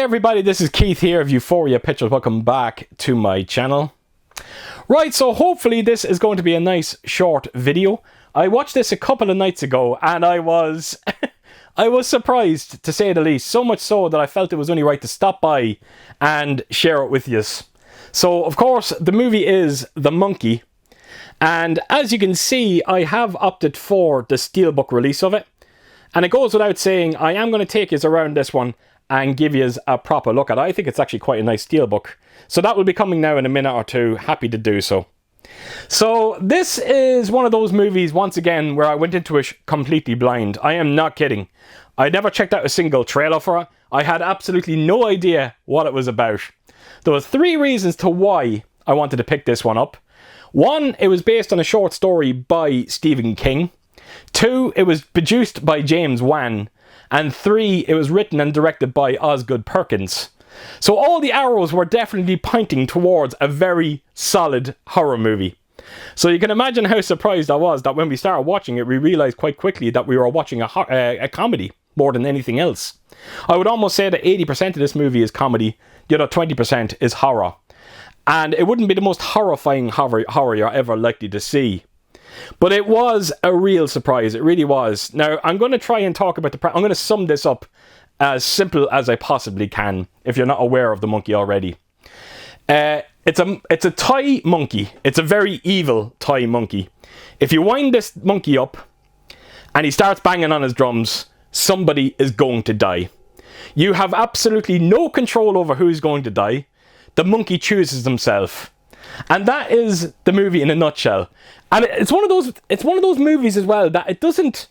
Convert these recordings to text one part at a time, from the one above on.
everybody, this is Keith here of Euphoria Pictures. Welcome back to my channel. Right, so hopefully this is going to be a nice short video. I watched this a couple of nights ago and I was I was surprised, to say the least. So much so that I felt it was only right to stop by and share it with you. So, of course, the movie is The Monkey. And as you can see, I have opted for the Steelbook release of it. And it goes without saying, I am going to take you around this one and give you a proper look at it. I think it's actually quite a nice Steelbook. So that will be coming now in a minute or two. Happy to do so. So this is one of those movies, once again, where I went into it completely blind. I am not kidding. I never checked out a single trailer for it. I had absolutely no idea what it was about. There was 3 reasons to why I wanted to pick this one up. 1, it was based on a short story by Stephen King. 2, it was produced by James Wan. And 3, it was written and directed by Osgood Perkins. So all the arrows were definitely pointing towards a very solid horror movie. So you can imagine how surprised I was that when we started watching it, we realised quite quickly that we were watching a comedy more than anything else. I would almost say that 80% of this movie is comedy, the other 20% is horror. And it wouldn't be the most horrifying horror you're ever likely to see. But it was a real surprise, it really was. Now, I'm going to try and talk about I'm going to sum this up as simple as I possibly can, if you're not aware of The Monkey already. It's a toy monkey. It's a very evil toy monkey. If you wind this monkey up and he starts banging on his drums, somebody is going to die. You have absolutely no control over who's going to die. The monkey chooses himself. And that is the movie in a nutshell. And it's one of those movies as well that it doesn't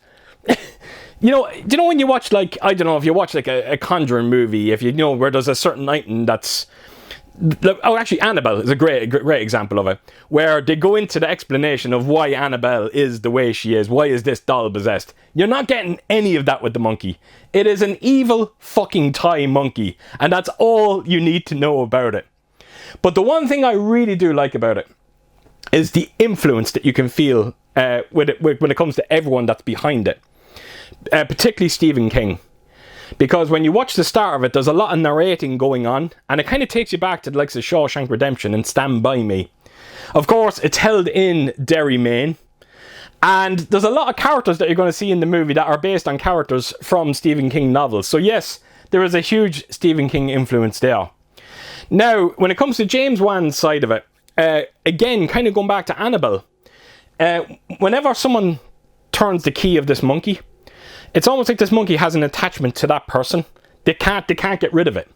you know when you watch, like, I don't know, if you watch like a Conjuring movie, if you know where there's a certain item that's, oh, actually Annabelle is a great example of it, where they go into the explanation of why Annabelle is the way she is, why is this doll possessed. You're not getting any of that with the monkey. It is an evil fucking toy monkey, and that's all you need to know about it. But the one thing I really do like about it is the influence that you can feel when it comes to everyone that's behind it. Particularly Stephen King. Because when you watch the start of it, there's a lot of narrating going on, and it kind of takes you back to the likes of Shawshank Redemption and Stand By Me. Of course, it's held in Derry, Maine. And there's a lot of characters that you're going to see in the movie that are based on characters from Stephen King novels. So yes, there is a huge Stephen King influence there. Now, when it comes to James Wan's side of it, again, kind of going back to Annabelle, whenever someone turns the key of this monkey, it's almost like this monkey has an attachment to that person. They can't get rid of it.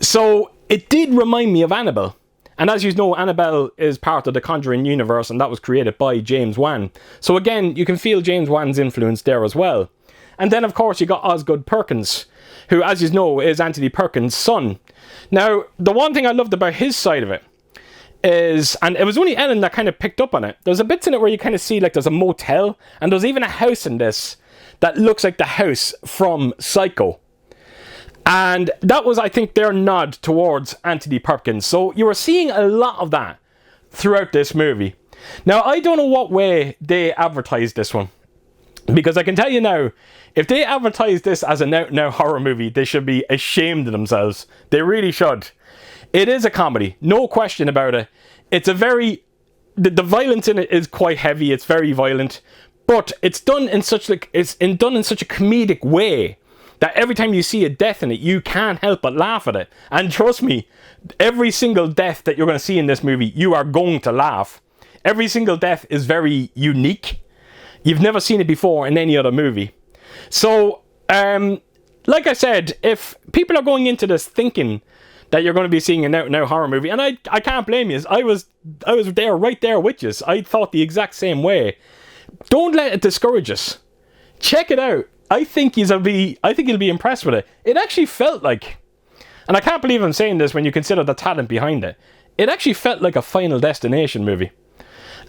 So it did remind me of Annabelle. And as you know, Annabelle is part of the Conjuring universe, and that was created by James Wan. So again, you can feel James Wan's influence there as well. And then, of course, you got Osgood Perkins, who, as you know, is Anthony Perkins' son. Now, the one thing I loved about his side of it is, and it was only Ellen that kind of picked up on it, there's a bit in it where you kind of see, like, there's a motel, and there's even a house in this that looks like the house from Psycho. And that was, I think, their nod towards Anthony Perkins. So you were seeing a lot of that throughout this movie. Now, I don't know what way they advertised this one, because I can tell you now, if they advertise this as a now horror movie, they should be ashamed of themselves. They really should. It is a comedy, no question about it. It's a very... The violence in it is quite heavy, it's very violent. But it's done in such a comedic way that every time you see a death in it, you can't help but laugh at it. And trust me, every single death that you're going to see in this movie, you are going to laugh. Every single death is very unique. You've never seen it before in any other movie. So, like I said, if people are going into this thinking that you're going to be seeing a now horror movie, and I can't blame you, I was there, right there with you. I thought the exact same way. Don't let it discourage us. Check it out. I think you'll be impressed with it. It actually felt like, and I can't believe I'm saying this when you consider the talent behind it, it actually felt like a Final Destination movie.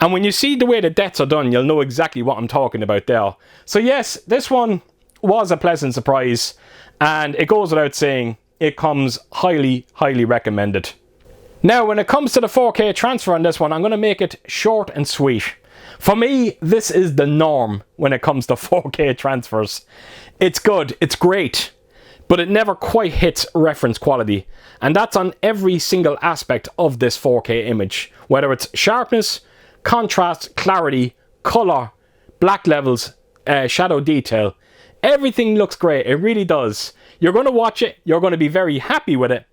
And when you see the way the deaths are done, you'll know exactly what I'm talking about there. So yes, this one was a pleasant surprise, and it goes without saying, it comes highly, highly recommended. Now, when it comes to the 4K transfer on this one, I'm going to make it short and sweet. For me, this is the norm when it comes to 4K transfers. It's good, it's great, but it never quite hits reference quality. And that's on every single aspect of this 4K image, whether it's sharpness, contrast, clarity, color, black levels, shadow detail. Everything looks great. It really does. You're going to watch it, you're going to be very happy with it,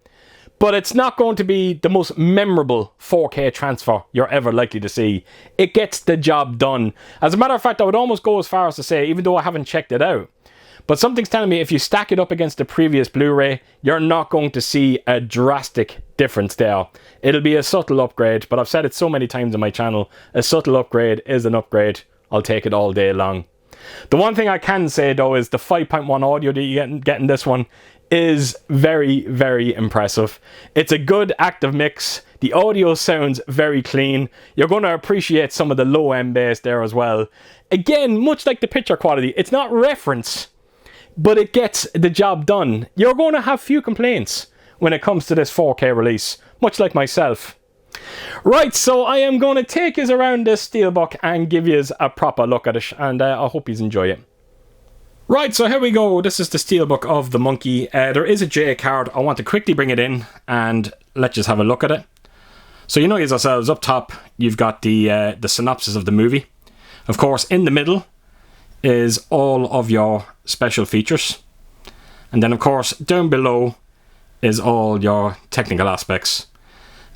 but it's not going to be the most memorable 4K transfer you're ever likely to see. It gets the job done. As a matter of fact, I would almost go as far as to say, even though I haven't checked it out, but something's telling me if you stack it up against the previous Blu-ray, you're not going to see a drastic difference there. It'll be a subtle upgrade, but I've said it so many times on my channel, a subtle upgrade is an upgrade. I'll take it all day long. The one thing I can say though is the 5.1 audio that you get in this one is very, very impressive. It's a good active mix. The audio sounds very clean. You're going to appreciate some of the low end bass there as well. Again, much like the picture quality, it's not reference, but it gets the job done. You're going to have few complaints when it comes to this 4K release, much like myself. Right, so I am going to take you around this Steelbook and give you a proper look at it, and I hope you enjoy it. Right, so here we go. This is the Steelbook of the Monkey. There is a J card. I want to quickly bring it in and let's just have a look at it. So you know yourselves, up top you've got the synopsis of the movie. Of course, in the middle is all of your special features, and then of course down below is all your technical aspects.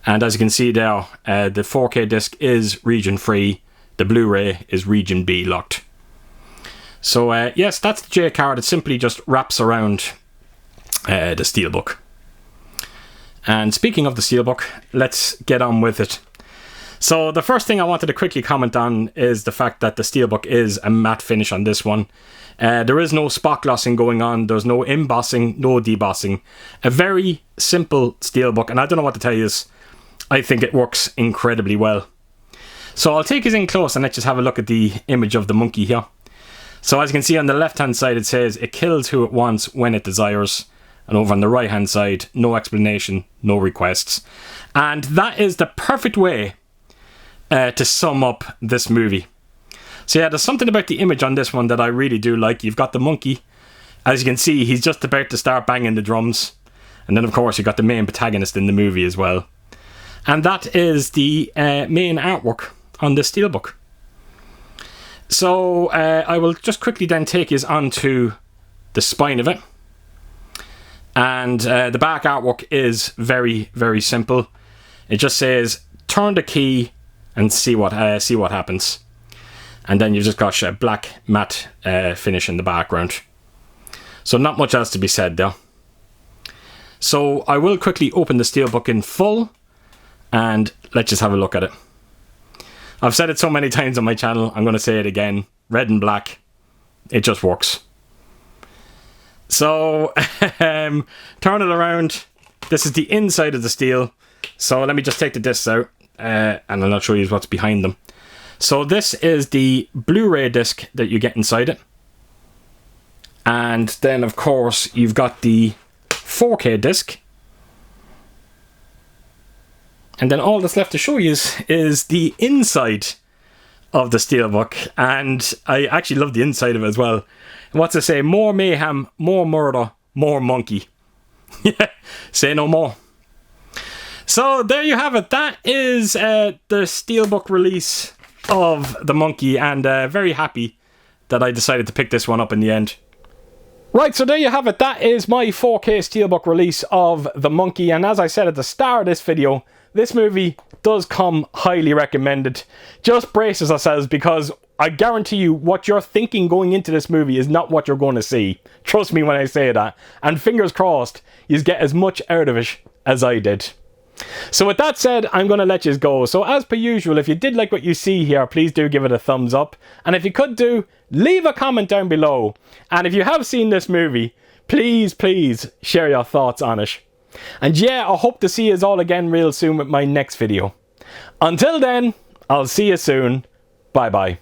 And as you can see there, the 4K disc is region free, the Blu-ray is region B locked. So yes, that's the J card. It simply just wraps around the Steelbook. And speaking of the Steelbook, let's get on with it. So the first thing I wanted to quickly comment on is the fact that the Steelbook is a matte finish on this one. There is no spot glossing going on, there's no embossing, no debossing. A very simple Steelbook, and I don't know what to tell you, I think it works incredibly well. So I'll take you in close and let's just have a look at the image of the monkey here. So as you can see on the left hand side it says it kills who it wants when it desires. And over on the right hand side, no explanation, no requests. And that is the perfect way to sum up this movie. So yeah, there's something about the image on this one that I really do like. You've got the monkey. As you can see, he's just about to start banging the drums. And then of course you've got the main protagonist in the movie as well. And that is the main artwork on this Steelbook. So I will just quickly then take you onto the spine of it. And the back artwork is very, very simple. It just says, turn the key and see what happens. And then you've just got a black matte finish in the background. So not much else to be said there. So I will quickly open the Steelbook in full and let's just have a look at it. I've said it so many times on my channel, I'm going to say it again. Red and black, it just works. So, turn it around. This is the inside of the steel. So let me just take the discs out and I'll show you what's behind them. So this is the Blu-ray disc that you get inside it. And then of course you've got the 4K disc. And then all that's left to show you is the inside of the Steelbook. And I actually love the inside of it as well. What's it say? More mayhem, more murder, more monkey. Yeah, say no more. So there you have it. That is the Steelbook release of the monkey. And very happy that I decided to pick this one up in the end. Right, so there you have it. That is my 4K Steelbook release of the monkey. And as I said at the start of this video, this movie does come highly recommended. Just brace yourselves, because I guarantee you what you're thinking going into this movie is not what you're going to see. Trust me when I say that. And fingers crossed, you get as much out of it as I did. So with that said, I'm going to let you go. So as per usual, if you did like what you see here, please do give it a thumbs up. And if you could do, leave a comment down below. And if you have seen this movie, please share your thoughts on it. And yeah, I hope to see you all again real soon with my next video. Until then, I'll see you soon. Bye bye.